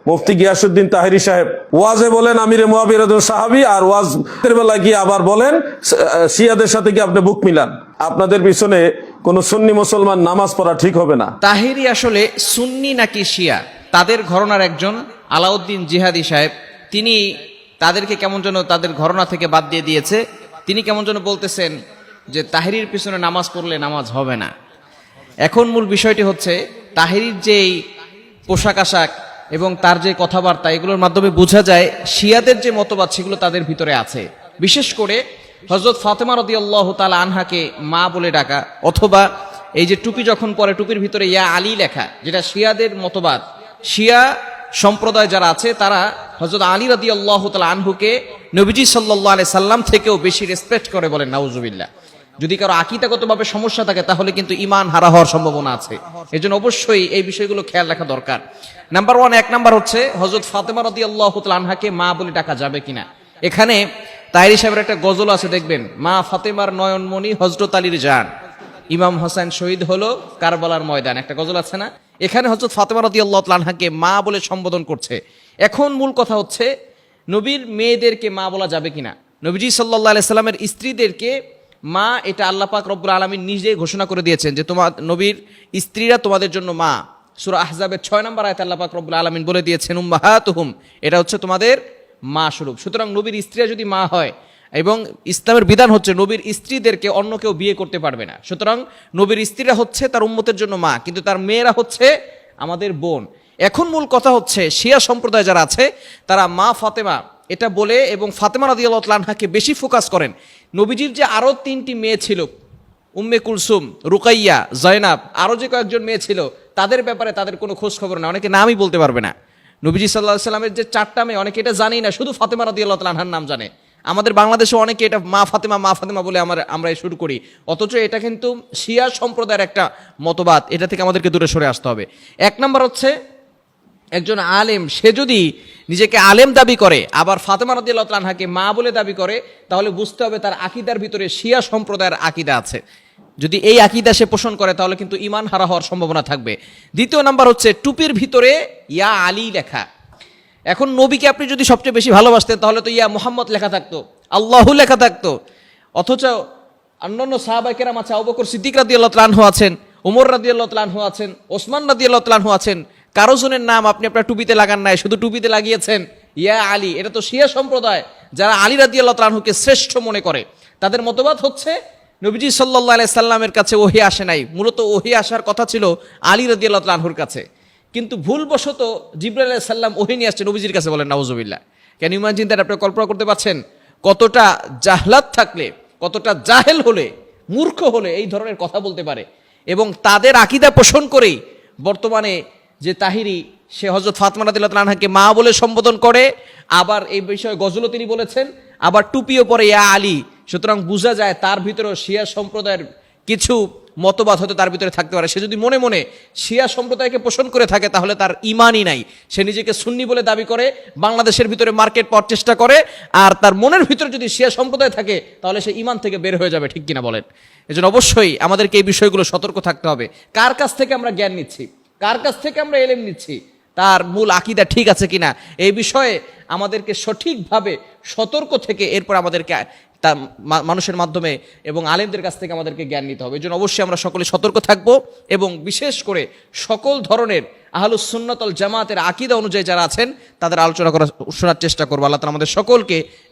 মুফতি গিয়াসউদ্দিন তাহেরি সাহেব ওয়াজে বলেন আমিরে মুয়াবিয়া রাদিয়াল্লাহু সাহাবী, আর ওয়াজের বেলা গিয়ে আবার বলেন শিয়াদের সাথে কি আপনি বুক মিলান। আপনাদের পিছনে কোন সুন্নি মুসলমান নামাজ পড়া ঠিক হবে না। তাহেরি আসলে সুন্নি নাকি শিয়া, তাদের ঘরানার একজন আলাউদ্দিন জিহাদি সাহেব, তিনি তাদেরকে কেমন যেন তাদের ঘরানা থেকে বাদ দিয়ে দিয়েছে। তিনি কেমন যেন বলতেছেন যে তাহেরির পিছনে নামাজ পড়লে নামাজ হবে না। এখন মূল বিষয়টি হচ্ছে তাহেরির যেই পোশাক আশাক এবং তার যে কথাবার্তা, এগুলোর মাধ্যমে বোঝা যায় শিয়াদের যে মতবাদ সেগুলো তাদের ভিতরে আছে। বিশেষ করে হযরত ফাতেমা রাদিয়াল্লাহু তাআলা আনহাকে মা বলে ডাকা, অথবা এই যে টুপি যখন পরে টুপির ভিতরে ইয়া আলী লেখা, যেটা শিয়াদের মতবাদ। শিয়া সম্প্রদায় যারা আছে তারা হযরত আলী রাদিয়াল্লাহু তাআলা আনহুকে নবীজি সাল্লাল্লাহু আলাইহি সাল্লাম থেকেও বেশি রেসপেক্ট করে বলেন, নাউজুবিল্লাহ। যদি কারো আকীদাগতভাবে সমস্যা থাকে তাহলে কিন্তু ঈমান হারা হওয়ার সম্ভাবনা আছে। এজন্য অবশ্যই এই বিষয়গুলো খেয়াল রাখা দরকার। নাম্বার 1, 1 নাম্বার হচ্ছে হযরত ফাতেমা রাদিয়াল্লাহু তাআলা আনহাকে মা বলে ডাকা যাবে কিনা। এখানে তাহেরি সাহেবের একটা গজল আছে, দেখবেন, মা ফাতেমার নয়নমণি হযরত আলীর জান, ইমাম হোসেন শহীদ হলো কারবালার ময়দান, একটা গজল আছে না। এখানে হযরত ফাতেমা রাদিয়াল্লাহু তাআলা আনহাকে মা বলে সম্বোধন করছে। এখন মূল কথা হচ্ছে নবীর মেয়েদেরকে মা বলা যাবে কিনা। নবীজি সাল্লাল্লাহু আলাইহি সাল্লামের স্ত্রীদেরকে মা, এটা আল্লাহ পাক রব্বুল আলামিন নিজেই ঘোষণা করে দিয়েছেন যে তোমার নবীর স্ত্রীরা তোমাদের জন্য মা। সূরা আহজাবের 6 নম্বর আয়াতে আল্লাহ পাক রব্বুল আলামিন বলে দিয়েছেন উম্মাহাতুহুম, এটা হচ্ছে তোমাদের মা স্বরূপ। সুতরাং নবীর স্ত্রীরা যদি মা হয়, এবং ইসলামের বিধান হচ্ছে নবীর স্ত্রীদেরকে অন্য কেউ বিয়ে করতে পারবে না, সুতরাং নবীর স্ত্রীরা হচ্ছে তার উম্মতের জন্য মা, কিন্তু তার মেয়েরা হচ্ছে আমাদের বোন। এখন মূল কথা হচ্ছে শিয়া সম্প্রদায় যারা আছে তারা মা ফাতেমা এটা বলে, এবং ফাতেমা রাদিয়াল্লাহু তাআলা আনহাকে বেশি ফোকাস করেন। নবীজির যে আরো 3টি মেয়ে ছিল, উম্মে কুলসুম, রুকাইয়া, জয়নাব, আরো যে কয়েকজন মেয়ে ছিল, তাদের ব্যাপারে তাদের কোনো খোঁজ খবর না, অনেকে নামই বলতে পারবে না। নবীজি সাল্লাল্লাহু আলাইহি সাল্লামের যে 4টা মেয়ে, অনেকে এটা জানেই না, শুধু ফাতেমা রাদিয়াল্লাহু তাআলা আনহার নাম জানে। আমাদের বাংলাদেশে অনেকে এটা মা ফাতেমা বলে আমরা শুরু করি, অথচ এটা কিন্তু শিয়া সম্প্রদায়ের একটা মতবাদ। এটা থেকে আমাদেরকে দূরে সরে আসতে হবে। 1 নম্বর হচ্ছে একজন আলেম, সে যদি নিজেকে আলেম দাবি করে আবার ফাতেমা রাদিয়াল্লাহু তাআলা আনহাকে মা বলে দাবি করে, তাহলে বুঝতে হবে তার আকীদার ভিতরে শিয়া সম্প্রদায়ের আকীদা আছে। যদি এই আকীদা সে পোষণ করে তাহলে কিন্তু ঈমান হারা হওয়ার সম্ভাবনা থাকবে। 2 নাম্বার হচ্ছে টুপির ভিতরে ইয়া আলী লেখা। এখন নবীকে আপনি যদি সবচেয়ে বেশি ভালোবাসতেন তাহলে তো ইয়া মুহাম্মদ লেখা থাকতো, আল্লাহু লেখা থাকতো। অথচ অন্যান্য সাহাবায়ে কেরাম আছে, আবু বকর সিদ্দিক রাদিয়াল্লাহু তাআলা আনহু আছেন, ওমর রাদিয়াল্লাহু তাআলা আনহু আছেন, ওসমান রাদিয়াল্লাহু তাআলা আনহু আছেন, কারো জনের নাম আপনি আপনার টুপিতে লাগান নাই, শুধু টুপিতে লাগিয়েছেন ইয়া আলী। এটা তো শিয়া সম্প্রদায়, যারা আলী রাদিয়াল্লাহু তাআলা আনহুকে শ্রেষ্ঠ মনে করে। তাদের মতবাদ হচ্ছে নবীজি সাল্লাল্লাহু আলাইহি সাল্লামের কাছে ওহী আসে নাই, মূলত ওহী আসার কথা ছিল আলী রাদিয়াল্লাহু তাআলা আনহুর কাছে, কিন্তু ভুলবশত জিবরাইল আলাইহিস সালাম ওহী নিয়ে আসছে নবীজির কাছে, বলেন নাউজুবিল্লাহ। কেন ইমাজিন দ্যাট, আপনি কল্পনা করতে পারছেন কতটা জাহলাত থাকলে, কতটা জাহেল হলে, মূর্খ হলে এই ধরনের কথা বলতে পারে। এবং তাদের আকীদা পোষণ করেই বর্তমানে যে তাহিরি, সে হযরত ফাতেমা রাদিয়াল্লাহু তাআলা আনহাকে মা বলে সম্বোধন করে, আবার এই বিষয়ে গজলও তিনি বলেছেন, আবার টুপিও পরে ইয়া আলী। সুতরাং বোঝা যায় তার ভিতরেও শিয়া সম্প্রদায়ের কিছু মতবাদ হয়তো তার ভিতরে থাকতে পারে। সে যদি মনে মনে শিয়া সম্প্রদায়কে পোষণ করে থাকে তাহলে তার ঈমানই নাই। সে নিজেকে সুন্নি বলে দাবি করে, বাংলাদেশের ভিতরে মার্কেট পাওয়ার চেষ্টা করে, আর তার মনের ভিতরে যদি শিয়া সম্প্রদায় থাকে তাহলে সে ঈমান থেকে বের হয়ে যাবে, ঠিক কিনা বলেন? এজন্য অবশ্যই আমাদেরকে এই বিষয়গুলো সতর্ক থাকতে হবে। কার কাছ থেকে আমরা জ্ঞান নিচ্ছি, কার কাছ থেকে আমরা এলেম নিচ্ছি, তার মূল আকীদা ঠিক আছে কিনা, এই বিষয়ে আমাদেরকে সঠিকভাবে সতর্ক থেকে এরপর আমাদেরকে তা মানুষের মাধ্যমে এবং আলেমদের কাছ থেকে আমাদেরকে জ্ঞান নিতে হবে। এই জন্য অবশ্যই আমরা সকলে সতর্ক থাকব, এবং বিশেষ করে সকল ধরনের আহলুস সুন্নাত ওয়াল জামাতের আকীদা অনুযায়ী যারা আছেন তাদের আলোচনা শোনার চেষ্টা করবো। আল্লাহ তাআলা আমাদের সকলকে